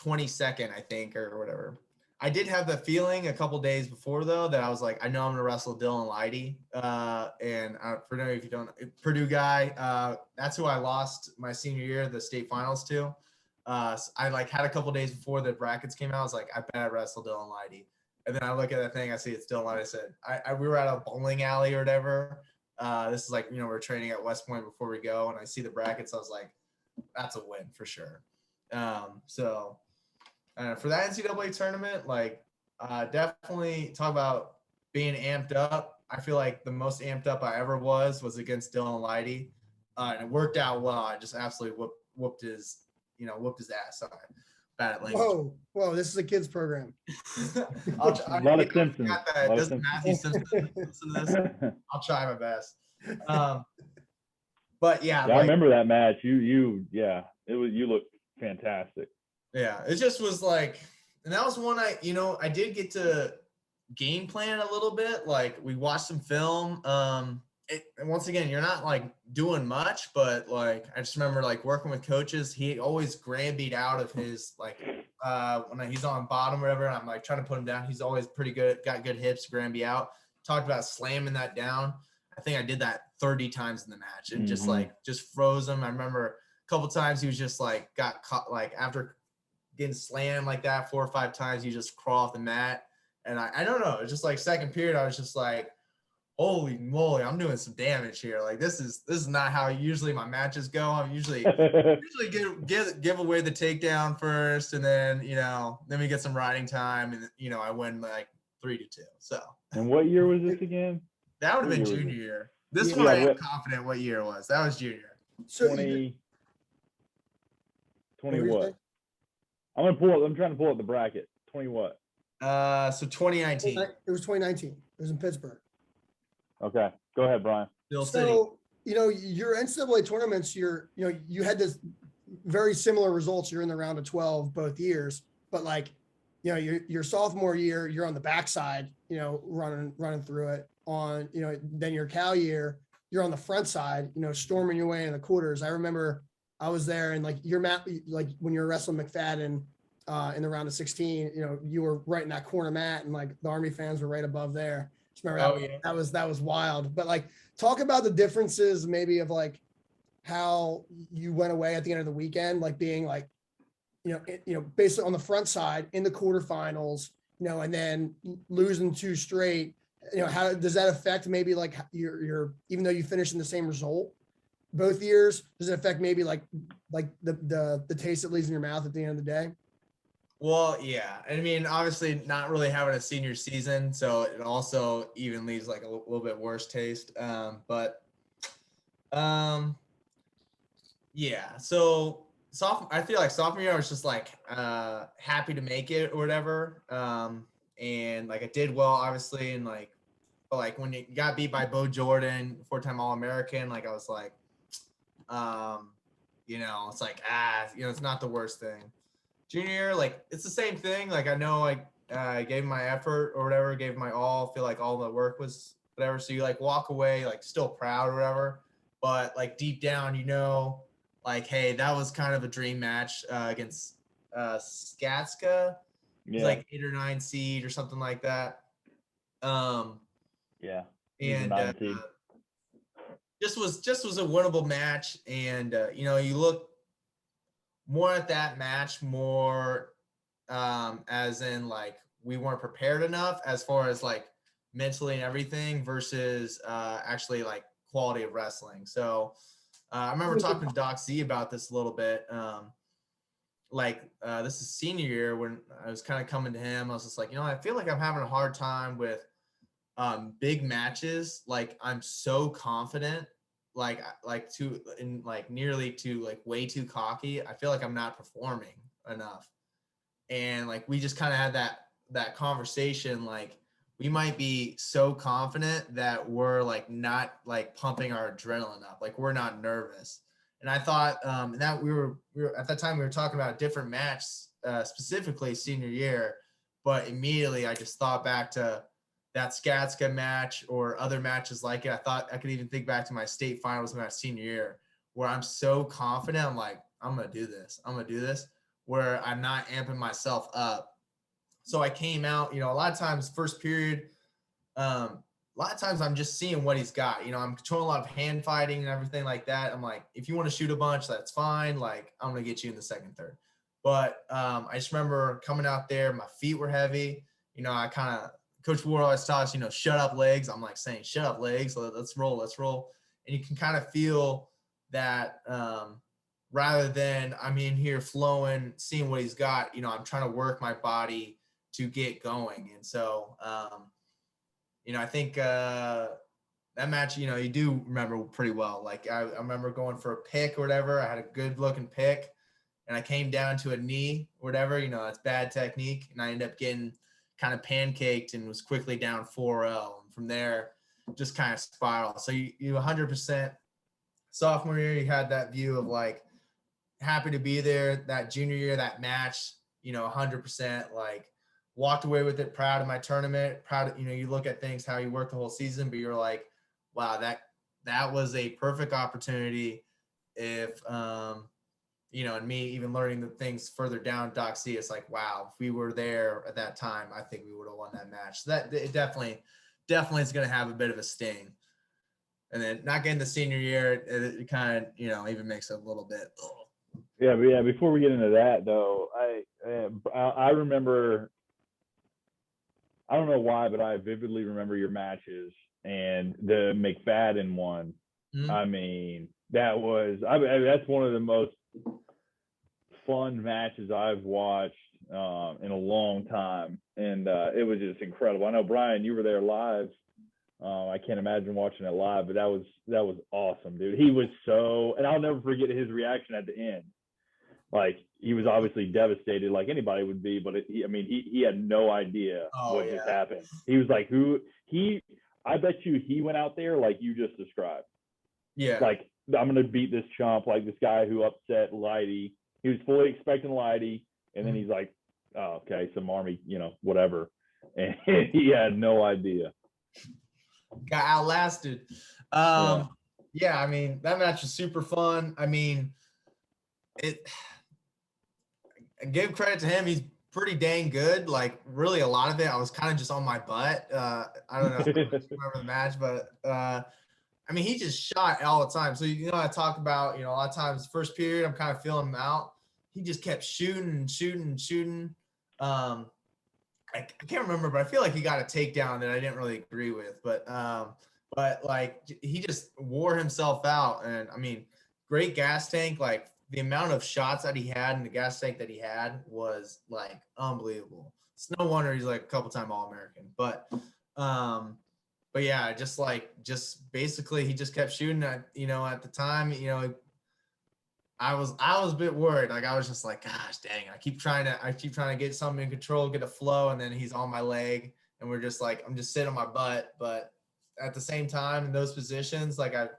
22nd, I think, or whatever. I did have the feeling a couple days before though that I was like, I know I'm gonna wrestle Dylan Leidy, and for those if you don't, Purdue guy. That's who I lost my senior year, the state finals to. So I like had a couple days before the brackets came out. I was like, I bet I wrestle Dylan Leidy, and then I look at that thing, I see it's Dylan Leidy. I said, we were at a bowling alley or whatever. This is like, we're training at West Point before we go, and I see the brackets. I was like, that's a win for sure. So. For that NCAA tournament, like definitely talk about being amped up. I feel like the most amped up I ever was against Dylan Leidy, and it worked out well. I just absolutely whooped his ass. Sorry, bad at language. Whoa! This is a kids program. A lot of Simpsons. Doesn't Matthew Simpson listen to this? I'll try my best. But yeah, I remember that match. You looked fantastic. Yeah, it just was like, and that was one I did get to game plan a little bit. Like we watched some film. And once again, you're not like doing much, but like I just remember like working with coaches. He always grand beat out of his like when he's on bottom or whatever. And I'm like trying to put him down. He's always pretty good, got good hips, grand beat out. Talked about slamming that down. I think I did that 30 times in the match and just froze him. I remember a couple times he was just like got caught like after getting slammed like that 4 or 5 times, you just crawl off the mat. And I don't know, it's just like second period, I was just like, holy moly, I'm doing some damage here. Like this is not how usually my matches go. I'm usually give away the takedown first, and then then we get some riding time, and I win like 3-2. So. And what year was this again? That would have been junior year. This one I am confident what year it was. That was junior. So 20 what? I'm trying to pull up the bracket. 20 what? So 2019. It was 2019. It was in Pittsburgh. Okay, go ahead, Brian. So your NCAA tournaments, you had this very similar results. You're in the round of 12 both years, but like, your sophomore year, you're on the backside, running through it. On then your Cal year, you're on the front side, storming your way in the quarters. I remember I was there, and like your map, like when you were wrestling McFadden in the round of 16, you were right in that corner mat, and like the Army fans were right above there. Just remember that was wild. But like, talk about the differences maybe of like how you went away at the end of the weekend, like being like, basically on the front side in the quarterfinals, and then losing 2 straight. How does that affect maybe like your even though you finished in the same result both years, does it affect maybe like the taste that leaves in your mouth at the end of the day? Well, yeah. I mean, obviously not really having a senior season, so it also even leaves like a little bit worse taste. But yeah. So I feel like sophomore year I was just like happy to make it or whatever. And like I did well, obviously, and like, but like when you got beat by Bo Jordan, 4-time All-American, like I was like, it's like it's not the worst thing. Junior year, like it's the same thing. Like I know I gave my effort or whatever, gave my all, feel like all the work was whatever. So you like walk away like still proud or whatever. But like deep down, like, hey, that was kind of a dream match against Skatska. He's like 8 or 9 seed or something like that. Yeah. And just was a winnable match. And you look more at that match more as in like we weren't prepared enough as far as like mentally and everything versus actually like quality of wrestling. So I remember talking to Doc Z about this a little bit. This is senior year when I was kind of coming to him. I was just like, I feel like I'm having a hard time with big matches. Like I'm so confident, nearly to like way too cocky. I feel like I'm not performing enough. And like we just kind of had that conversation, like we might be so confident that we're like not like pumping our adrenaline up, like we're not nervous. And I thought that we were at that time we were talking about a different match, specifically senior year, but immediately I just thought back to that Skatska match or other matches like it. I thought I could even think back to my state finals in my senior year where I'm so confident. I'm like, I'm going to do this. I'm going to do this, where I'm not amping myself up. So I came out, a lot of times first period, a lot of times I'm just seeing what he's got. I'm controlling a lot of hand fighting and everything like that. I'm like, if you want to shoot a bunch, that's fine. Like, I'm going to get you in the second, third. But I just remember coming out there, my feet were heavy. I kind of, Coach Ward always taught us, shut up legs. I'm like saying, shut up legs. Let's roll. And you can kind of feel that rather than I'm in here flowing, seeing what he's got, I'm trying to work my body to get going. And so, I think that match, you do remember pretty well. Like I remember going for a pick or whatever. I had a good looking pick and I came down to a knee or whatever, it's bad technique. And I ended up getting kind of pancaked and was quickly down 4-0. And from there, just kind of spiraled. So you 100% sophomore year, you had that view of like happy to be there. That junior year, that match, 100% like walked away with it, proud of my tournament, proud of, you look at things, how you work the whole season, but you're like, wow, that was a perfect opportunity. If, and me even learning the things further down Doc C, it's like, wow, if we were there at that time, I think we would have won that match. So that it definitely is going to have a bit of a sting. And then not getting the senior year, it kind of, even makes it a little bit. Yeah, but yeah. Before we get into that, though, I remember. I don't know why, but I vividly remember your matches and the McFadden one. Mm-hmm. I mean, that's one of the most fun matches I've watched in a long time, and it was just incredible. I know, Brian, you were there live. I can't imagine watching it live, but that was awesome, dude. He was and I'll never forget his reaction at the end. Like, he was obviously devastated, like anybody would be, but he had no idea what just happened. He was like, I bet you he went out there like you just described. Yeah. Like, I'm going to beat this chump, like this guy who upset Leidy. He was fully expecting Leidy, and then he's like, oh, okay, some Army, whatever. And he had no idea. Got outlasted. Yeah, that match was super fun. I give credit to him. He's pretty dang good. Like, really, a lot of it, I was kind of just on my butt. I don't know if you remember the match, but he just shot all the time. So, I talk about, a lot of times first period, I'm kind of feeling him out. He just kept shooting. I can't remember, but I feel like he got a takedown that I didn't really agree with. But like, he just wore himself out. And great gas tank, like the amount of shots that he had and the gas tank that he had was like unbelievable. It's no wonder he's like a couple-time All-American. But yeah, just basically he just kept shooting at, at the time, I was a bit worried. Like I was just like, gosh, dang, I keep trying to get something in control, get a flow, and then he's on my leg, and we're just like, I'm just sitting on my butt. But at the same time, in those positions, like I've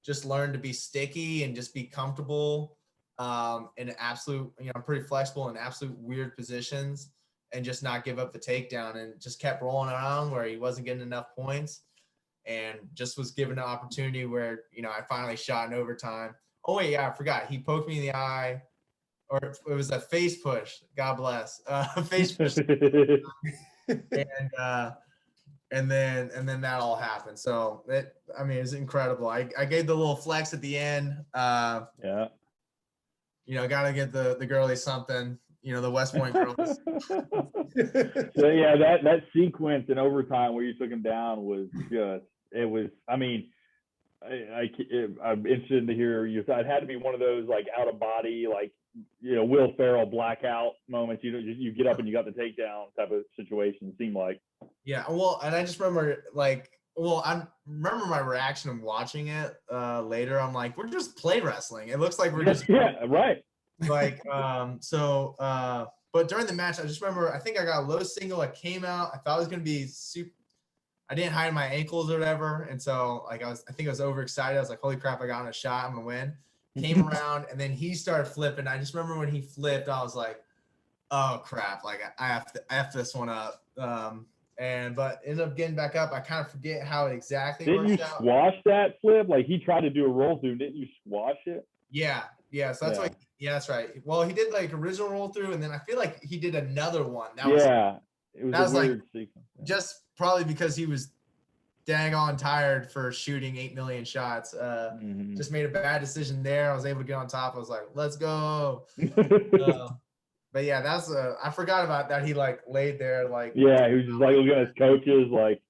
just learned to be sticky and just be comfortable in absolute, I'm pretty flexible in absolute weird positions and just not give up the takedown, and just kept rolling around where he wasn't getting enough points, and just was given an opportunity where, I finally shot in overtime. Oh wait, yeah, I forgot. He poked me in the eye, or it was a face push. God bless. Face push. And then that all happened. So it was incredible. I gave the little flex at the end. Yeah. Gotta get the girlies something. The West Point girls. So yeah, that sequence in overtime where you took him down was just. It was. I mean. I'm interested to hear you. It had to be one of those like out of body, like Will Ferrell blackout moments. You get up and you got the takedown type of situation. It seemed like. Yeah, well, and I just remember I remember my reaction of watching it later. I'm like, we're just play wrestling. It looks like we're just right. Like but during the match, I just remember I think I got a low single. I came out. I thought it was gonna be super. I didn't hide my ankles or whatever. And so I think I was overexcited. I was like, holy crap, I got a shot. I'm going to win. Came around, and then he started flipping. I just remember when he flipped, I was like, oh crap. Like I have to F this one up. But ended up getting back up. I kind of forget how it exactly worked out. Didn't you squash that flip? Like he tried to do a roll through. Didn't you squash it? Yeah. So that's that's right. Well, he did like original roll through, and then I feel like he did another one. It was a weird sequence. Just probably because he was dang on tired for shooting 8 million shots. Just made a bad decision there. I was able to get on top. I was like, let's go. But yeah, that's I forgot about that. He like laid there like. Yeah, he was just like looking at his coaches like.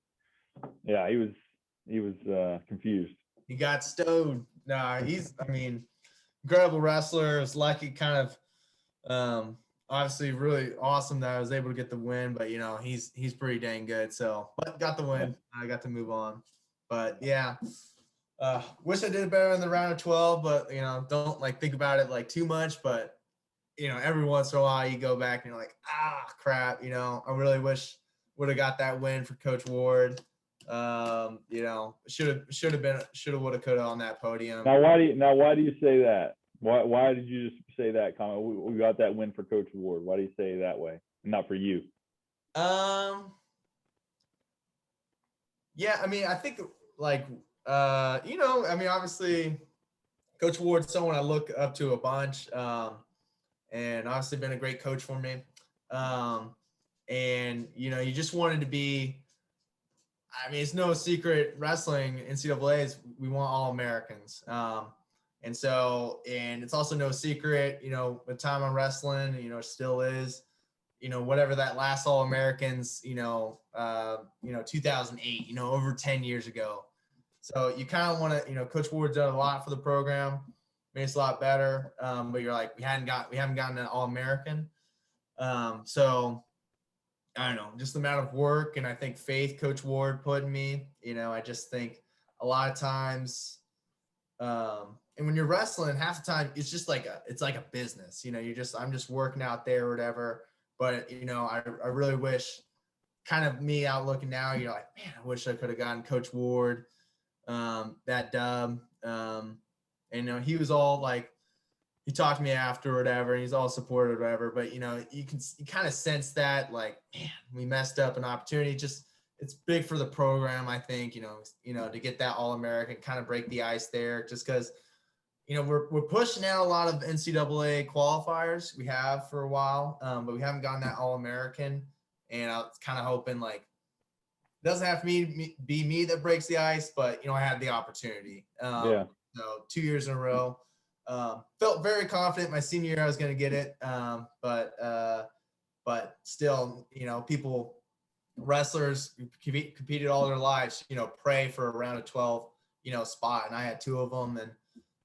Yeah, he was confused. He got stoned. Nah, incredible wrestler. It was lucky, kind of. Obviously really awesome that I was able to get the win, but he's pretty dang good. So, but got the win. I got to move on. But yeah, wish I did better in the round of 12, but don't like think about it like too much. But every once in a while you go back and you're like, crap. I really wish would have got that win for Coach Ward. Should have been would have could have on that podium. Now why do you say that? Why did you just say that comment? We got that win for Coach Ward. Why do you say it that way? Not for you. Yeah, I think like obviously Coach Ward's someone I look up to a bunch. And obviously been a great coach for me. And you just wanted to be. It's no secret wrestling NCAAs, we want all Americans. And it's also no secret, the time I'm wrestling, still is, whatever that last All Americans, 2008, over 10 years ago. So you kind of want to, Coach Ward's done a lot for the program, made us a lot better. But you're like, we haven't gotten an All American. So I don't know, just the amount of work and I think faith Coach Ward put in me, I just think a lot of times, and when you're wrestling, half the time it's just like it's like a business, I'm just working out there or whatever. But I really wish, kind of me out looking now, you're like, man, I wish I could have gotten Coach Ward that dub. And he was all like, he talked to me after or whatever, and he's all supportive or whatever. But you kind of sense that like, man, we messed up an opportunity. Just it's big for the program, I think. To get that All-American, kind of break the ice there, just because. We're pushing out a lot of NCAA qualifiers. We have for a while, but we haven't gotten that All-American. And I was kind of hoping like, it doesn't have to be me that breaks the ice, but I had the opportunity. So 2 years in a row. Felt very confident my senior year I was going to get it. But still, wrestlers competed all their lives, pray for a round of 12, spot. And I had two of them. And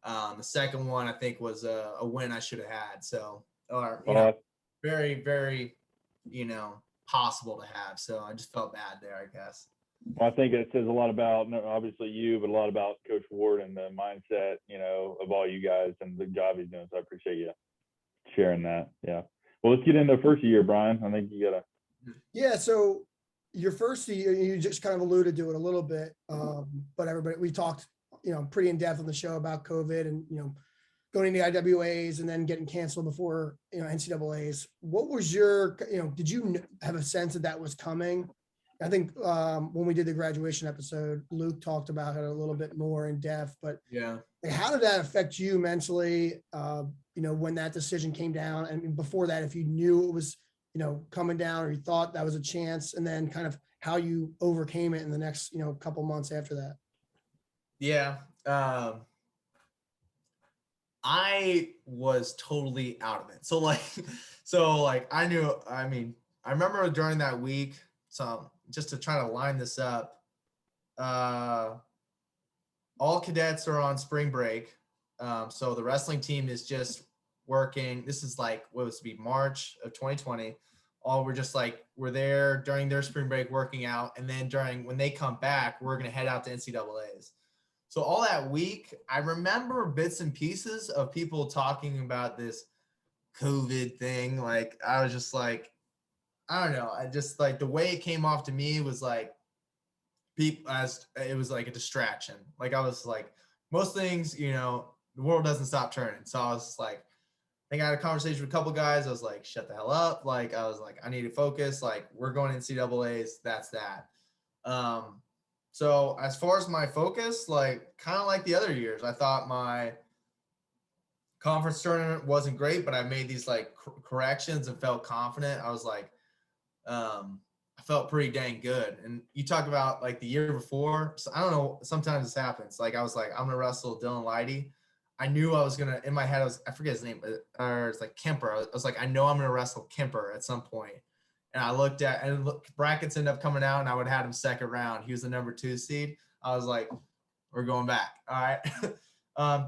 The second one I think was a win I should have had. So, or very, very, possible to have. So I just felt bad there, I guess. Well, I think it says a lot about obviously you, but a lot about Coach Ward and the mindset, of all you guys and the job he's doing. So I appreciate you sharing that. Yeah. Well, let's get into the first year, Brian. I think you gotta. Yeah. So your first year, you just kind of alluded to it a little bit, but we talked, pretty in depth on the show about COVID and, going to IWAs and then getting canceled before, NCAAs. What was your, did you have a sense that was coming? I think when we did the graduation episode, Luke talked about it a little bit more in depth, but yeah, how did that affect you mentally? When that decision came down, and before that, if you knew it was, coming down, or you thought that was a chance, and then kind of how you overcame it in the next, couple months after that. Yeah. I was totally out of it. So I knew, I remember during that week, so just to try to line this up, all cadets are on spring break. So the wrestling team is just working. This is what was to be March of 2020. We're there during their spring break working out. And then when they come back, we're going to head out to NCAAs. So all that week, I remember bits and pieces of people talking about this COVID thing. I was just I don't know. I just the way it came off to me was it was like a distraction. I was most things, the world doesn't stop turning. So I was I think I had a conversation with a couple guys. I was shut the hell up. I was I need to focus. We're going to NCAAs. That's that. So as far as my focus, kind of like the other years, I thought my conference tournament wasn't great, but I made these corrections and felt confident. I was I felt pretty dang good. And you talk about the year before, so I don't know, sometimes this happens. I was I'm gonna wrestle Dylan Leidy. I knew I was gonna, in my head, I forget his name, or it's Kemper. I was I know I'm gonna wrestle Kemper at some point. And I looked at, and brackets ended up coming out, and I would have had him second round. He was the number 2 seed. I was we're going back. All right.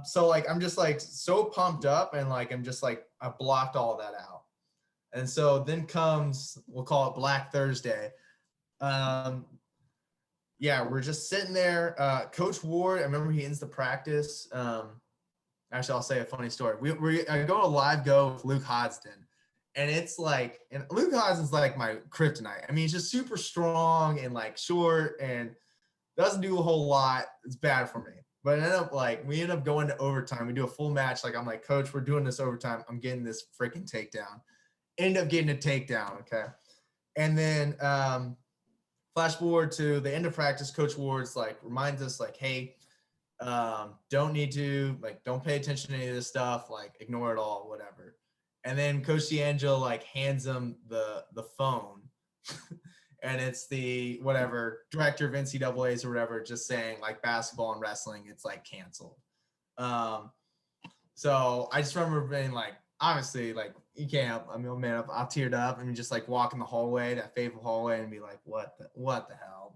So I'm just so pumped up, and I'm just I blocked all that out. And so then comes, we'll call it Black Thursday. Yeah, we're just sitting there. Coach Ward, I remember he ends the practice. Actually, I'll say a funny story. I go to live go with Luke Hodgson. And it's and Luke Hodgson's my kryptonite. I mean, he's just super strong and short and doesn't do a whole lot. It's bad for me. But we end up going to overtime. We do a full match. I'm Coach, we're doing this overtime. I'm getting this freaking takedown. End up getting a takedown. Okay. And then flash forward to the end of practice. Coach Ward's reminds us hey, don't need to don't pay attention to any of this stuff. Ignore it all, whatever. And then Coach D'Angelo hands him the phone, and it's the whatever director of NCAAs or whatever, just saying basketball and wrestling, it's canceled. So I just remember being obviously you can't. I mean, man, I teared up. I mean, just walk in the hallway, that fateful hallway, and be what the hell?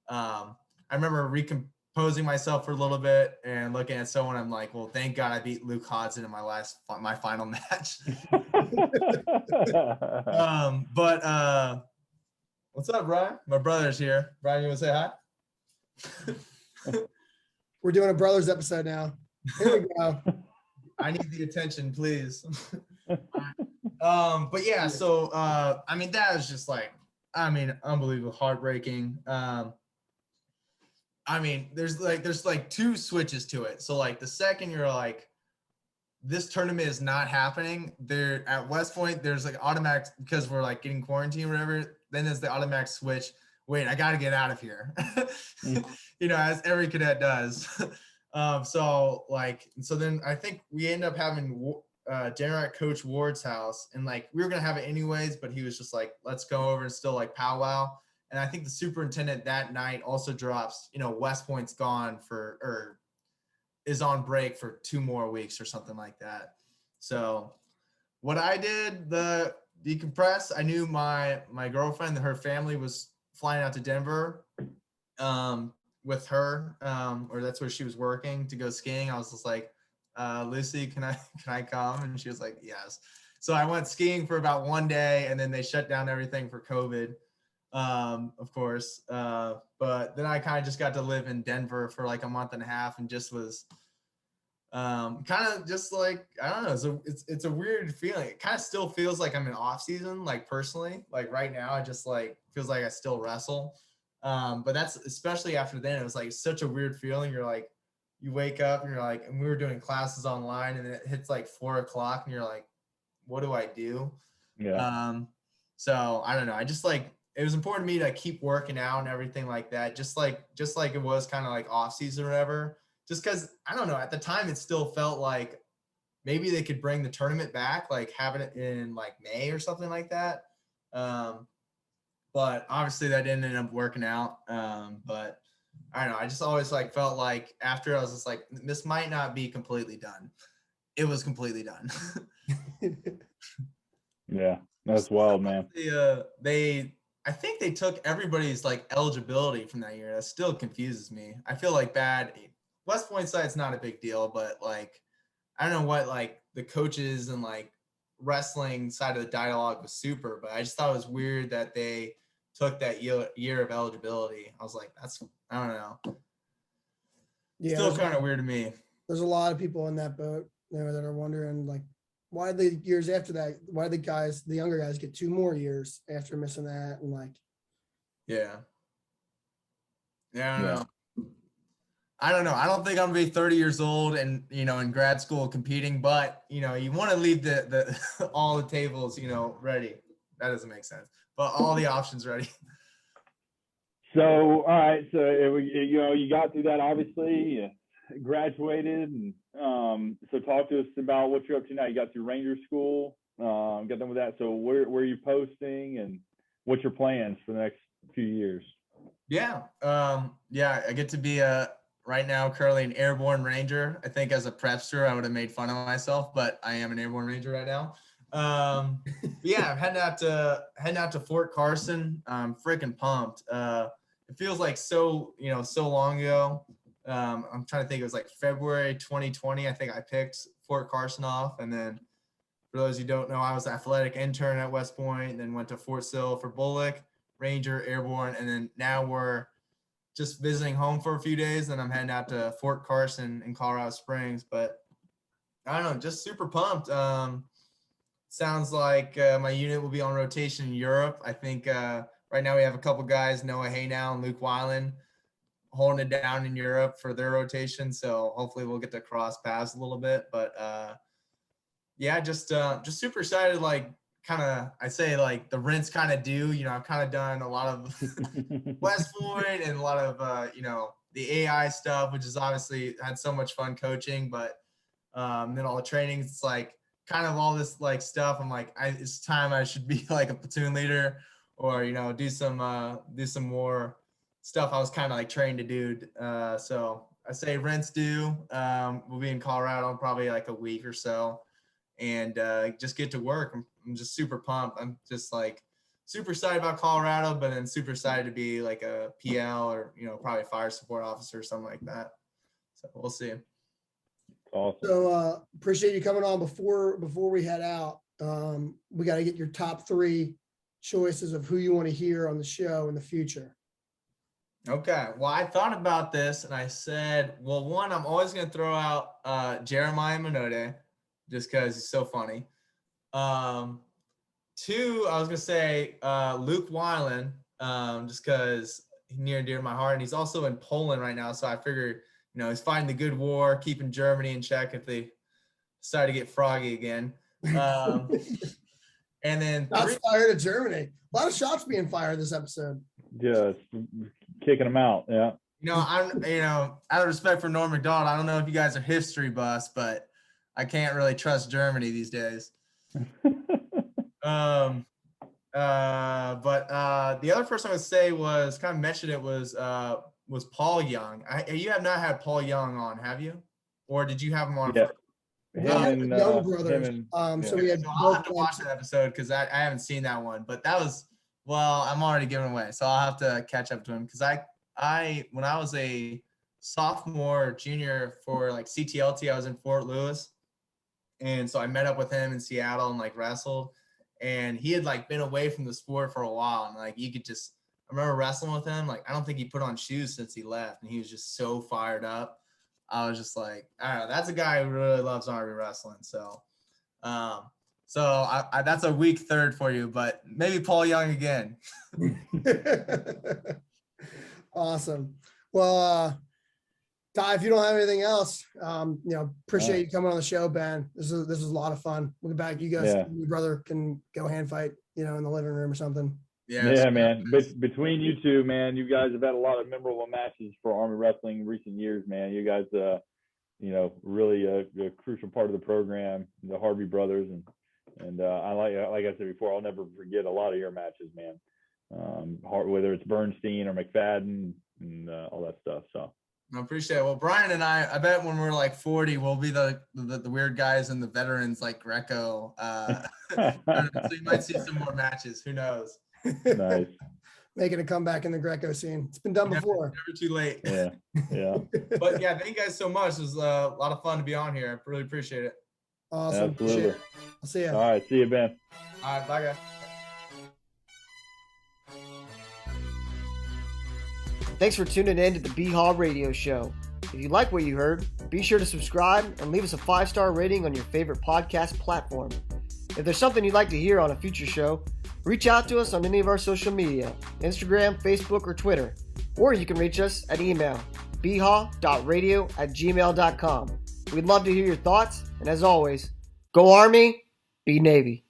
I remember recomposing myself for a little bit and looking at someone. I'm well, thank God I beat Luke Hodgson in my final match. But what's up, Brian? My brother's here. Brian, you want to say hi? We're doing a brothers episode now. Here we go. I need the attention, please. But yeah, so I mean, that was just unbelievable, heartbreaking. I mean, there's 2 switches to it. So the second you're this tournament is not happening, there at West Point, there's automatic, because we're getting quarantined or whatever, then there's the automatic switch. Wait, I got to get out of here. As every cadet does. So then I think we end up having dinner at Coach Ward's house, and we were going to have it anyways, but he was just let's go over and still powwow. And I think the superintendent that night also drops, West Point's gone or is on break for 2 more weeks or something like that. So what I did, the decompress, I knew my girlfriend and her family was flying out to Denver. with her, or that's where she was working to go skiing. I was just like, Lucy, can I come? And she was like, yes. So I went skiing for about one day, and then they shut down everything for COVID, of course. But then I kind of just got to live in Denver for like a month and a half, and just was kind of just like, I don't know. So it's a weird feeling. It kind of still feels like I'm in off season, like personally, like right now, I just like feels like I still wrestle. But that's especially after then, it was like such a weird feeling. You're like, you wake up and you're like, and we were doing classes online, and it hits like 4:00 and you're like, what do I do? Yeah. So I don't know. I just like, it was important to me to keep working out and everything like that. Just like it was kind of like off season or whatever, just cause I don't know, at the time it still felt like maybe they could bring the tournament back, like having it in like May or something like that. But obviously that didn't end up working out. But I don't know. I just always like felt like after I was just like, this might not be completely done. It was completely done. Yeah. That's wild, man. I think they took everybody's like eligibility from that year. That still confuses me. I feel like bad. West Point side's not a big deal, but like, I don't know what like the coaches and like wrestling side of the dialogue was super, but I just thought it was weird that they took that year of eligibility. I was like, I don't know. Yeah, Still kind of weird to me. there's a lot of people in that boat there that are wondering like, why the years after that, why the younger guys get 2 more years after missing that, and like, Yeah. Yeah, I don't know. I don't think I'm gonna be 30 years old and in grad school competing, but you want to leave the all the tables ready. That doesn't make sense, but all the options ready. So, all right. So, you got through that, obviously, you graduated. And so talk to us about what you're up to now. You got through Ranger School, got done with that. So where are you posting, and what's your plans for the next few years? Yeah. I get to be right now currently an Airborne Ranger. I think as a prepster, I would have made fun of myself, but I am an Airborne Ranger right now. Yeah, I'm heading out to Fort Carson. I'm freaking pumped. It feels like so long ago. I'm trying to think. It was like February 2020. I think I picked Fort Carson off, and then for those who don't know, I was an athletic intern at West Point, then went to Fort Sill for Bullock, Ranger, Airborne, and then now we're just visiting home for a few days. Then I'm heading out to Fort Carson in Colorado Springs. But I don't know, just super pumped. Sounds like my unit will be on rotation in Europe. I think right now we have a couple guys, Noah Haynow and Luke Weiland, holding it down in Europe for their rotation. So hopefully we'll get to cross paths a little bit. But yeah, just super excited. Like I say like the rinse kind of do. I've kind of done a lot of West Point and a lot of the AI stuff, which is obviously had so much fun coaching. But then all the trainings, it's like kind of all this like stuff. I'm like, it's time I should be like a platoon leader, or do some more stuff I was kind of like trained to do. So I say rinse do. We'll be in Colorado in probably like a week or so, and just get to work. I'm just super pumped. I'm just like super excited about Colorado, but then super excited to be like a PL or probably fire support officer or something like that. So we'll see. Awesome. So appreciate you coming on. Before we head out, we got to get your top 3 choices of who you want to hear on the show in the future. Okay. Well, I thought about this and I said, well, one, I'm always going to throw out Jeremiah Minode just because he's so funny. 2, I was going to say Luke Weiland just because he's near and dear to my heart. And he's also in Poland right now. So I figured, he's fighting the good war, keeping Germany in check if they decide to get froggy again. And then shots fired at Germany. A lot of shots being fired this episode. Just kicking them out. Yeah. I'm out of respect for Norm Macdonald, I don't know if you guys are history buffs, but I can't really trust Germany these days. But the other person I would say was kind of mentioned it was Paul Young. You have not had Paul Young on, have you? Or did you have him on? Yeah. Young brothers. So we had. So I'll have to watch that episode because I haven't seen that one. But that was, well, I'm already giving away, so I'll have to catch up to him because I when I was a sophomore, junior for like CTLT, I was in Fort Lewis. And so I met up with him in Seattle and like wrestled. And he had like been away from the sport for a while. And like you could just, I remember wrestling with him. Like I don't think he put on shoes since he left. And he was just so fired up. I was just like, all right, that's a guy who really loves Army wrestling. So, I that's a weak third for you, but maybe Paul Young again. Awesome. Well, Ty, if you don't have anything else, appreciate you coming on the show, Ben. This was a lot of fun. We'll get back. You guys, your brother can go hand fight, in the living room or something. Yeah, man. Between you two, man, you guys have had a lot of memorable matches for Army wrestling in recent years, man. You guys, really a crucial part of the program, the Harvey brothers, and I like I said before, I'll never forget a lot of your matches, man. Whether it's Bernstein or McFadden and all that stuff. So. I appreciate it. Well, Brian and I bet when we're like 40, we'll be the weird guys and the veterans like Greco. So you might see some more matches. Who knows? Nice. Making a comeback in the Greco scene. It's been done before. Never too late. Yeah. But yeah, thank you guys so much. It was a lot of fun to be on here. I really appreciate it. Awesome. Absolutely. I'll see you. All right. See you, Ben. All right. Bye, guys. Thanks for tuning in to the BHAW radio show. If you like what you heard, be sure to subscribe and leave us a 5-star rating on your favorite podcast platform. If there's something you'd like to hear on a future show, reach out to us on any of our social media, Instagram, Facebook, or Twitter. Or you can reach us at email, bhaw.radio@gmail.com. We'd love to hear your thoughts, and as always, go Army, be Navy.